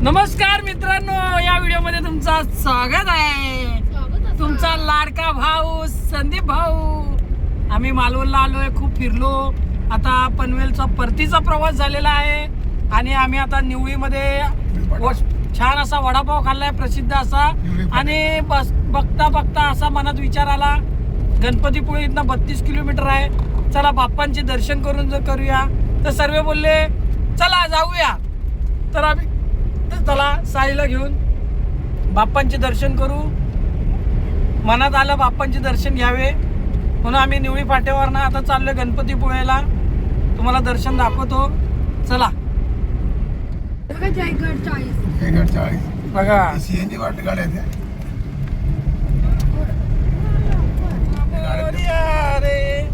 नमस्कार मित्रांनो, या व्हिडिओमध्ये तुमचं स्वागत आहे. तुमचा लाडका भाऊ संदीप भाऊ. आम्ही मालवणला आलोय, खूप फिरलो. आता पनवेलचा परतीचा प्रवास झालेला आहे आणि आम्ही आता निवळीमध्ये छान असा वडापाव खाल्लाय, प्रसिद्ध असा. आणि बस बघता बघता असा मनात विचार आला, गणपतीपुळे इथनं 32 किलोमीटर आहे, चला बाप्पांचे दर्शन करूया. तर सर्व बोलले चला जाऊया. तर आम्ही चला साईला घेऊन बाप्पांचे दर्शन करू. मनात आलं बाप्पांचे दर्शन घ्यावे म्हणून आम्ही निवळी फाट्यावरनं आता चाललोय गणपतीपुळेला. तुम्हाला दर्शन दाखवतो, चला. जयगड 40 बघा सीएनजी वाट गाड्या आहेत. मोरया रे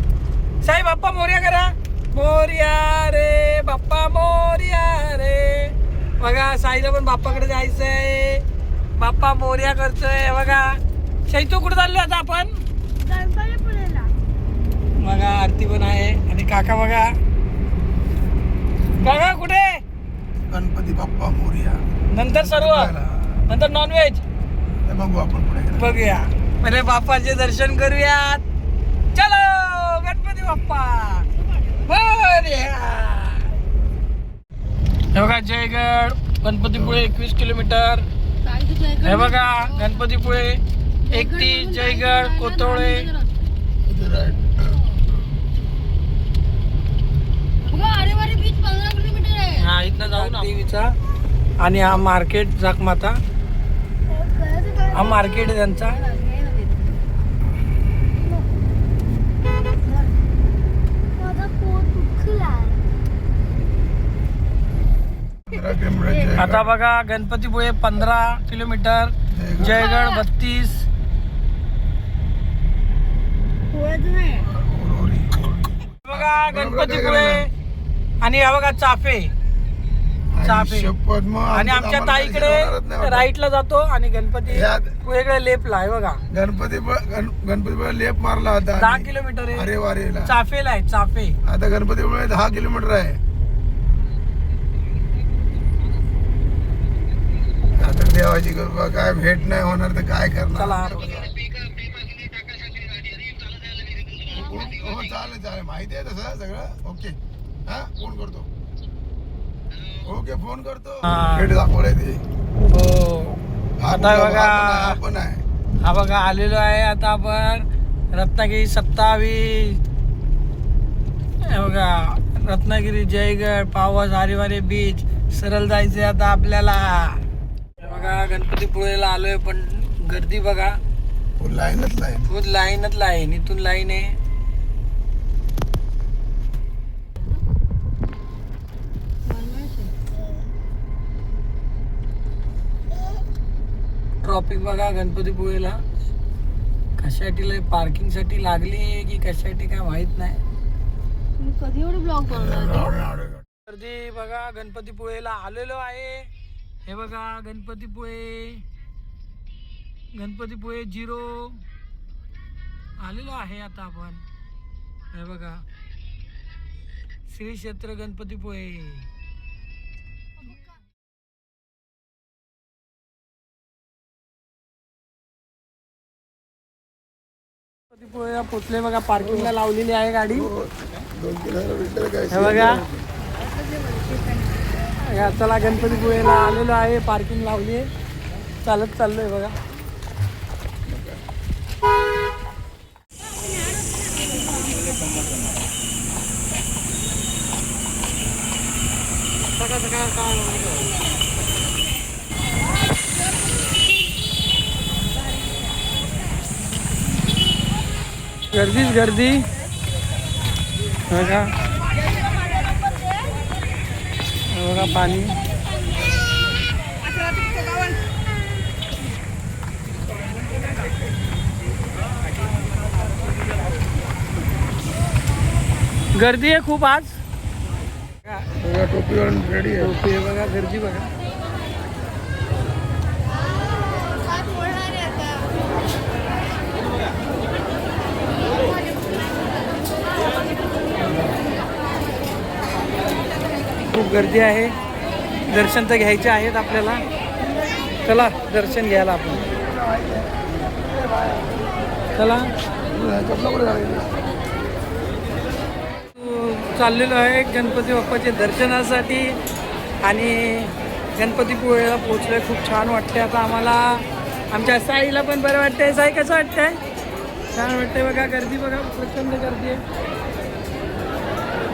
साई बाप्पा मोरया करा. मोरया रे बाप्पा मोरया रे. बघा साईला पण बाप्पाकडे जायचंय, बाप्पा मोरया करतोय. बघा साई तू कुठे चाललो आता आपण? बघा आरती पण आहे आणि काका बघा. काका कुठे? गणपती बाप्पा मोरया. नंतर सर्व, नंतर नॉनव्हेज बघू आपण पुढे. बघूया, पहिले बाप्पाचे दर्शन करूयात. चलो गणपती बाप्पा मोरया. हे बघा जयगड गणपतीपुळे 21 किलोमीटर. हे बघा गणपतीपुळे 31, जयगड कोतोळे. हा इथनं जाऊन देवीचा. आणि हा मार्केट जाकमाता, हा मार्केट आहे त्यांचा. आता बघा गणपतीपुळे 15 किलोमीटर, जयगड 32. बघा गणपतीपुळे आणि हा बघा चाफे. आणि आमच्या ताईकडे राईटला जातो आणि गणपती पुळेकडे लेपला आहे. बघा गणपतीपुळे लेप मारला होता. 10 किलोमीटर आहे. अरे वारेला चाफेला आहे, चाफे. आता गणपतीपुळे 10 किलोमीटर आहे. आता देवाची कृपा, काय भेट नाही होणार तर काय करणार. चला हो चालेल चालेल, माहिती आहे तसं सगळं. ओके हा फोन करतो. ओके फोन करतो. हा. भेट दाखवलंय ते. हो. आता बघा आपण आहे. हा बघा आलेलो आहे आता आपण रत्नागिरी 27. हे बघा रत्नागिरी, जयगड, पावस, हरिवारे बीच. सरळ जायचंय आता आपल्याला. हे बघा गणपतीपुळेला आलोय पण गर्दी बघा, लाईनच लाईन. खूप लाईनच लाईन. इथून लाईन आहे. ट्रॉफिक बघा गणपतीपुळेला कशासाठी, पार्किंग साठी लागली की कशासाठी काय माहित नाही. गर्दी बघा गणपतीपुळेला आलेलो आहे. हे बघा गणपतीपुळे 0 आलेलो आहे आता आपण. हे बघा श्री क्षेत्र गणपतीपुळे. गणपतीपुळेला पोचले बघा, पार्किंगला लावलेली आहे गाडी. हे बघा चला गणपतीपुळेला आलेलो आहे, पार्किंग लावली आहे, चालत चाललोय बघा. गर्दीच गर्दी बघा. बघा पाणी. गर्दी आहे खूप आज. टोपी रेडी आहे. टोपी बघा, गर्दी बघा. खूप गर्दी आहे. दर्शन तर घ्यायचे आहेत आपल्याला. चला दर्शन घ्यायला आपण. चला चाललेलो आहे गणपती बाप्पाच्या दर्शनासाठी आणि गणपतीपुळेला पोचलोय. खूप छान वाटते आता आम्हाला. आमच्या साईला पण बरं वाटतंय. साई कसं वाटतंय? छान वाटतंय. बघा गर्दी बघा, प्रचंड गर्दी आहे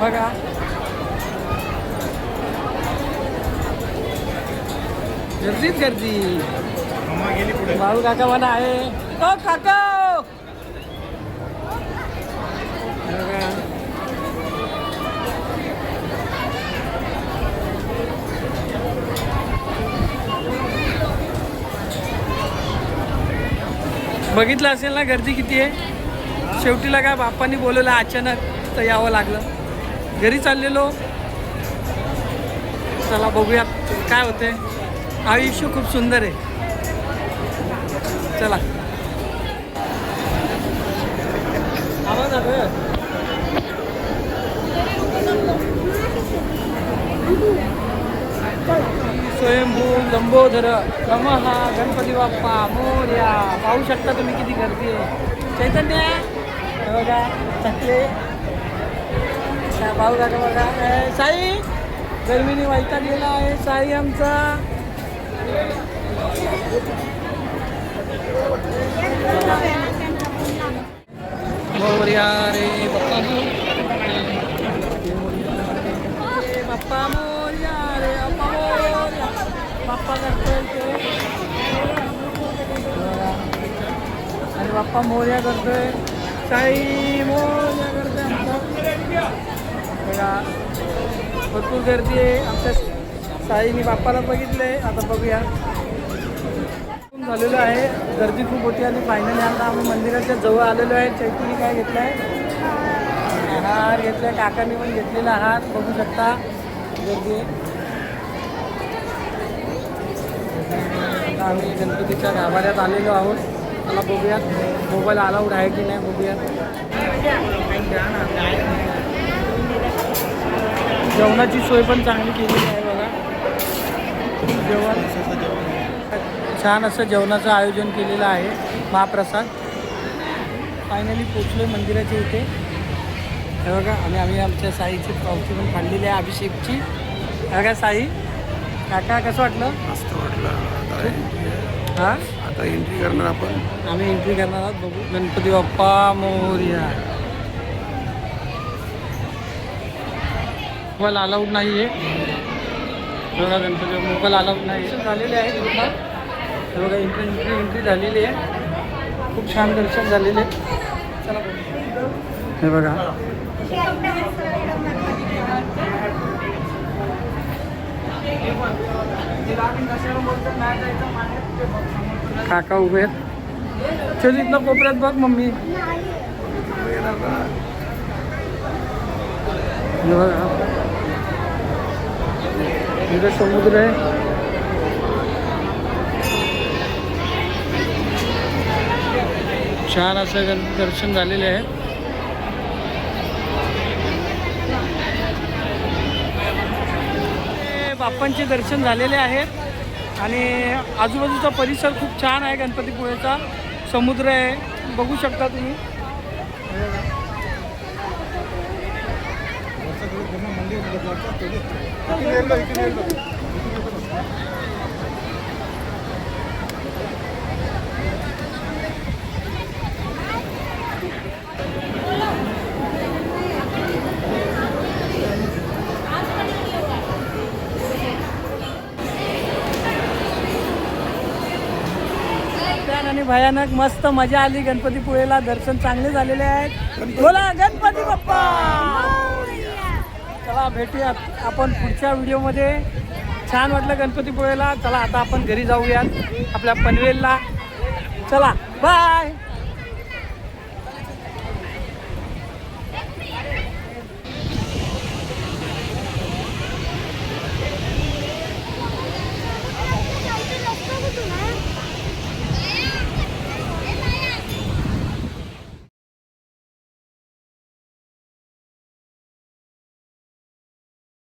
बघा. गर्दीच गर्दी. भाऊ काका मला आहे. ओ काका बघा. बघितलं असेल ना गर्दी किती आहे. शेवटीला काय बाप्पांनी बोलवलं अचानक तर यावं लागलं. घरी चाललेलो. चला बघूयात काय होते. आयुष्य खूप सुंदर आहे. चला आवाज आहे. स्वयंभू लंबोदर नमः गणपती बाप्पा मोरया. पाहू शकता तुम्ही किती गर्दी आहे. चैतन्य हे बघा चकले भाऊ काका बघा. साई गर्मीने वैताग गेला आहे साई आमचा. मोरया रे बाप्पा बाप्पा मोरया रे बाप्पा मोरया. बाप्पा करतोय ते आणि बाप्पा मोरया करतोय. साई मोरया करतोय आमचा. बघा भरपूर गर्दी आहे. आमच्या साईने बाप्पाला बघितलंय. आता बघूया. झालेलं आहे. गर्दी खूप होती आणि फायनली आता आम्ही मंदिराच्या जवळ आलेलो आहे. चैतन्य काय घेतलं आहे? हार घेतलाय. काकांनी पण घेतलेला हार बघू शकता. गर्दी आहे. आम्ही गणपतीच्या गाभाऱ्यात आलेलो आहोत. मला बघूयात मोबाईल अलाउड आहे की नाही बघूयात. जेवणाची सोय पण चांगली केलेली आहे बघा. जेवण छान असं जेवणाचं आयोजन केलेलं आहे. महाप्रसाद. फायनली पोचलो आहे मंदिराच्या इथे. हे बघा आम्ही आमच्या साईची पावती पण काढलेली आहे अभिषेकची. हे बघा साई काका कसं वाटलं? मस्त वाटलं. हां आता एंट्री करणार आपण. आम्ही एंट्री करणार आहोत. बघू. गणपती बाप्पा मोरया. मोबाईल अलाउड नाही आहे बघा. गणपती मोबाईल अलाउड नाही झालेले आहे दुकान. हे बघा एंट्री झालेली आहे. खूप छान दर्शन झालेले आहे. चला हे बघा काका उभे आहेत. चल इथनं कोपऱ्यात बघ मम्मी. इथे समुद्र आहे. छान असं दर्शन झालेले आहे. बाप्पांचे दर्शन झालेले आहेत आणि आजूबाजूचा परिसर खूप छान आहे. गणपतीपुळेचा समुद्र आहे बघू शकता तुम्ही. आणि भयानक मस्त मजा आली. गणपतीपुळेला दर्शन चांगले झालेले आहेत. बोला गणपती बाप्पा. चला भेटूयात आपण पुढच्या व्हिडिओमध्ये. छान वाटलं गणपतीपुळेला. चला आता आपण घरी जाऊयात आपल्या पनवेलला. चला बाय.